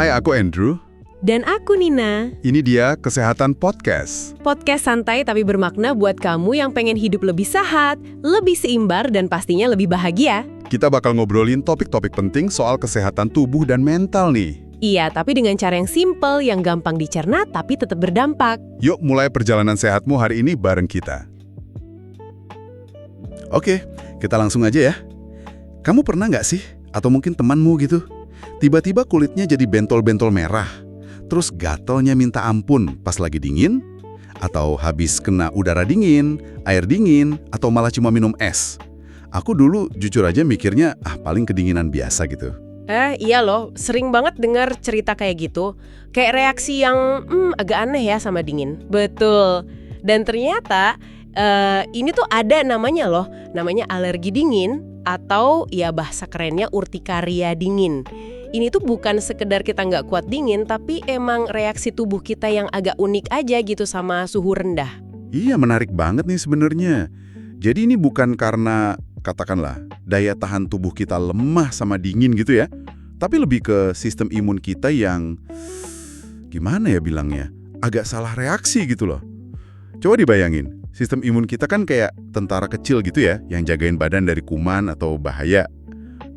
Hai, aku Andrew. Dan aku Nina. Ini dia Kesehatan Podcast. Podcast santai tapi bermakna buat kamu yang pengen hidup lebih sehat, lebih seimbar, dan pastinya lebih bahagia. Kita bakal ngobrolin topik-topik penting soal kesehatan tubuh dan mental nih. Iya, tapi dengan cara yang simple, yang gampang dicerna, tapi tetap berdampak. Yuk mulai perjalanan sehatmu hari ini bareng kita. Oke, kita langsung aja ya. Kamu pernah nggak sih, atau mungkin temanmu gitu, tiba-tiba kulitnya jadi bentol-bentol merah, terus gatalnya minta ampun pas lagi dingin, atau habis kena udara dingin, air dingin, atau malah cuma minum es? Aku dulu jujur aja mikirnya, paling kedinginan biasa gitu. Iya loh, sering banget dengar cerita kayak gitu. Kayak reaksi yang agak aneh ya sama dingin. Betul. Dan ternyata ini tuh ada namanya loh, namanya alergi dingin atau ya bahasa kerennya urtikaria dingin. Ini tuh bukan sekedar kita nggak kuat dingin, tapi emang reaksi tubuh kita yang agak unik aja gitu sama suhu rendah. Iya, menarik banget nih sebenarnya. Jadi ini bukan karena, katakanlah, daya tahan tubuh kita lemah sama dingin gitu ya, tapi lebih ke sistem imun kita yang, gimana ya bilangnya, agak salah reaksi gitu loh. Coba dibayangin, sistem imun kita kan kayak tentara kecil gitu ya, yang jagain badan dari kuman atau bahaya.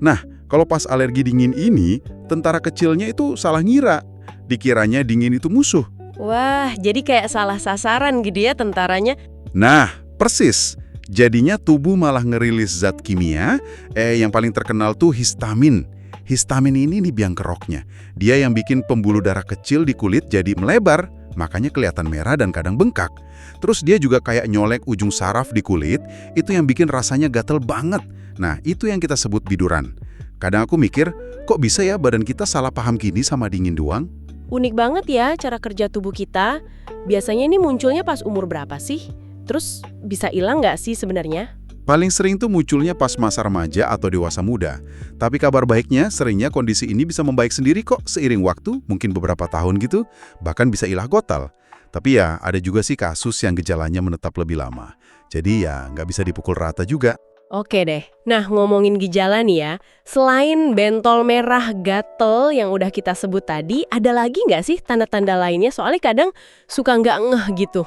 Nah, kalau pas alergi dingin ini, tentara kecilnya itu salah ngira. Dikiranya dingin itu musuh. Wah, jadi kayak salah sasaran gitu ya tentaranya. Nah, persis. Jadinya tubuh malah ngerilis zat kimia, yang paling terkenal tuh histamin. Histamin ini nih biang keroknya. Dia yang bikin pembuluh darah kecil di kulit jadi melebar, makanya kelihatan merah dan kadang bengkak. Terus dia juga kayak nyolek ujung saraf di kulit, itu yang bikin rasanya gatel banget. Nah, itu yang kita sebut biduran. Kadang aku mikir, kok bisa ya badan kita salah paham gini sama dingin doang? Unik banget ya cara kerja tubuh kita. Biasanya ini munculnya pas umur berapa sih? Terus bisa hilang nggak sih sebenarnya? Paling sering tuh munculnya pas masa remaja atau dewasa muda. Tapi kabar baiknya, seringnya kondisi ini bisa membaik sendiri kok seiring waktu, mungkin beberapa tahun gitu, bahkan bisa ilah gotal. Tapi ya, ada juga sih kasus yang gejalanya menetap lebih lama. Jadi ya, nggak bisa dipukul rata juga. Oke deh, nah ngomongin gejala nih ya, selain bentol merah gatel yang udah kita sebut tadi, ada lagi nggak sih tanda-tanda lainnya? Soalnya kadang suka nggak ngeh gitu.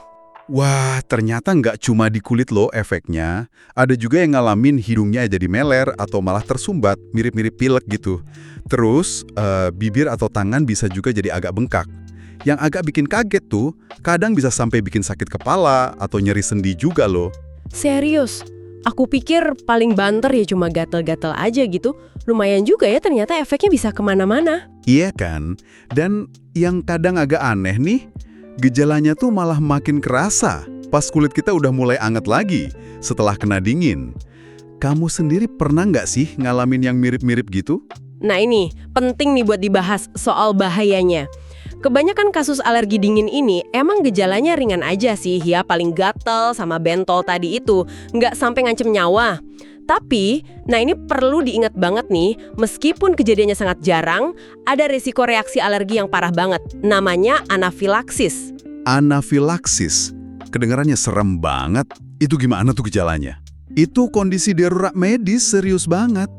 Wah, ternyata nggak cuma di kulit loh efeknya. Ada juga yang ngalamin hidungnya jadi meler atau malah tersumbat, mirip-mirip pilek gitu. Terus, bibir atau tangan bisa juga jadi agak bengkak. Yang agak bikin kaget tuh, kadang bisa sampai bikin sakit kepala atau nyeri sendi juga loh. Serius? Aku pikir paling banter ya cuma gatel-gatel aja gitu. Lumayan juga ya ternyata efeknya bisa kemana-mana. Iya kan? Dan yang kadang agak aneh nih, gejalanya tuh malah makin kerasa pas kulit kita udah mulai anget lagi setelah kena dingin. Kamu sendiri pernah nggak sih ngalamin yang mirip-mirip gitu? Nah ini, penting nih buat dibahas soal bahayanya. Kebanyakan kasus alergi dingin ini emang gejalanya ringan aja sih, ya paling gatel sama bentol tadi itu, nggak sampai ngancem nyawa. Tapi, nah ini perlu diingat banget nih, meskipun kejadiannya sangat jarang, ada risiko reaksi alergi yang parah banget, namanya anafilaksis. Anafilaksis? Kedengarannya serem banget. Itu gimana tuh gejalanya? Itu kondisi darurat medis serius banget.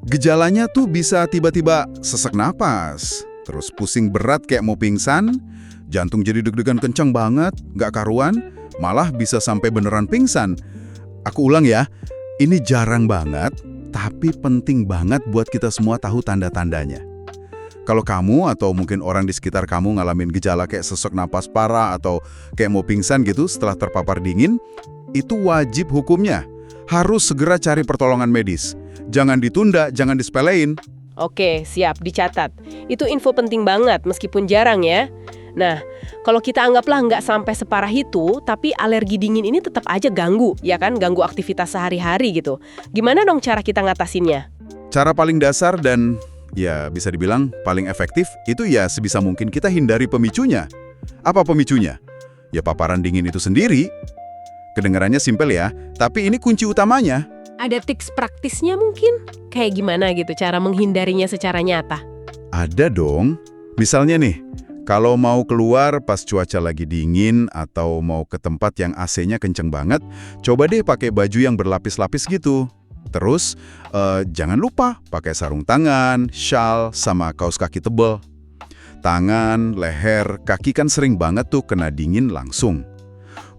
Gejalanya tuh bisa tiba-tiba sesak napas, terus pusing berat kayak mau pingsan, jantung jadi deg-degan kencang banget, nggak karuan, malah bisa sampai beneran pingsan. Aku ulang ya, ini jarang banget, tapi penting banget buat kita semua tahu tanda-tandanya. Kalau kamu atau mungkin orang di sekitar kamu ngalamin gejala kayak sesak napas parah atau kayak mau pingsan gitu setelah terpapar dingin, itu wajib hukumnya. Harus segera cari pertolongan medis. Jangan ditunda, jangan disepelein. Oke, siap, dicatat. Itu info penting banget, meskipun jarang ya. Nah, kalau kita anggaplah nggak sampai separah itu, tapi alergi dingin ini tetap aja ganggu, ya kan? Ganggu aktivitas sehari-hari gitu. Gimana dong cara kita ngatasinnya? Cara paling dasar dan ya bisa dibilang paling efektif, itu ya sebisa mungkin kita hindari pemicunya. Apa pemicunya? Ya paparan dingin itu sendiri. Kedengarannya simpel ya, tapi ini kunci utamanya. Ada tips praktisnya mungkin? Kayak gimana gitu cara menghindarinya secara nyata? Ada dong. Misalnya nih, kalau mau keluar pas cuaca lagi dingin atau mau ke tempat yang AC-nya kenceng banget, coba deh pakai baju yang berlapis-lapis gitu. Terus, jangan lupa pakai sarung tangan, syal, sama kaos kaki tebal. Tangan, leher, kaki kan sering banget tuh kena dingin langsung.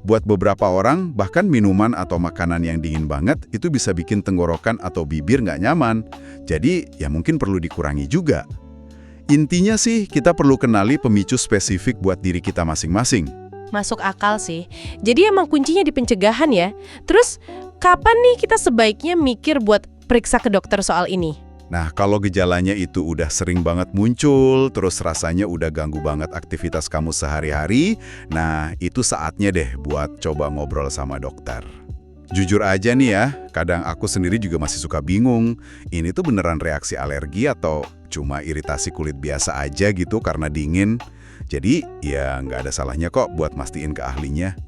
Buat beberapa orang, bahkan minuman atau makanan yang dingin banget itu bisa bikin tenggorokan atau bibir nggak nyaman. Jadi, ya mungkin perlu dikurangi juga. Intinya sih, kita perlu kenali pemicu spesifik buat diri kita masing-masing. Masuk akal sih. Jadi emang kuncinya di pencegahan ya. Terus, kapan nih kita sebaiknya mikir buat periksa ke dokter soal ini? Nah, kalau gejalanya itu udah sering banget muncul, terus rasanya udah ganggu banget aktivitas kamu sehari-hari, nah itu saatnya deh buat coba ngobrol sama dokter. Jujur aja nih ya, kadang aku sendiri juga masih suka bingung, ini tuh beneran reaksi alergi atau cuma iritasi kulit biasa aja gitu karena dingin. Jadi ya nggak ada salahnya kok buat mastiin ke ahlinya.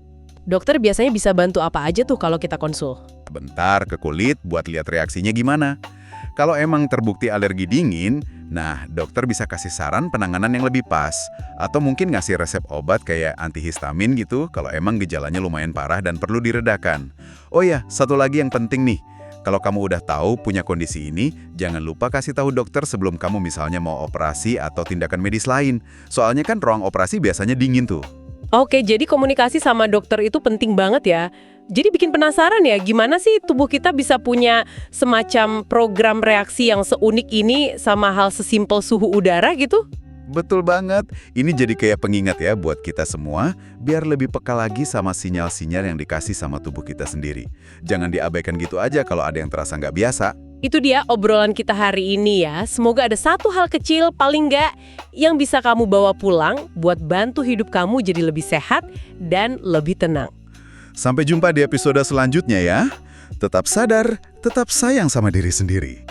Dokter biasanya bisa bantu apa aja tuh kalau kita konsul? Bentar ke kulit buat lihat reaksinya gimana. Kalau emang terbukti alergi dingin, nah dokter bisa kasih saran penanganan yang lebih pas. Atau mungkin ngasih resep obat kayak antihistamin gitu kalau emang gejalanya lumayan parah dan perlu diredakan. Oh ya, satu lagi yang penting nih. Kalau kamu udah tahu punya kondisi ini, jangan lupa kasih tahu dokter sebelum kamu misalnya mau operasi atau tindakan medis lain. Soalnya kan ruang operasi biasanya dingin tuh. Oke, jadi komunikasi sama dokter itu penting banget ya. Jadi bikin penasaran ya, gimana sih tubuh kita bisa punya semacam program reaksi yang seunik ini sama hal sesimpel suhu udara gitu? Betul banget. Ini jadi kayak pengingat ya buat kita semua, biar lebih peka lagi sama sinyal-sinyal yang dikasih sama tubuh kita sendiri. Jangan diabaikan gitu aja kalau ada yang terasa nggak biasa. Itu dia obrolan kita hari ini ya. Semoga ada satu hal kecil paling nggak yang bisa kamu bawa pulang buat bantu hidup kamu jadi lebih sehat dan lebih tenang. Sampai jumpa di episode selanjutnya ya. Tetap sadar, tetap sayang sama diri sendiri.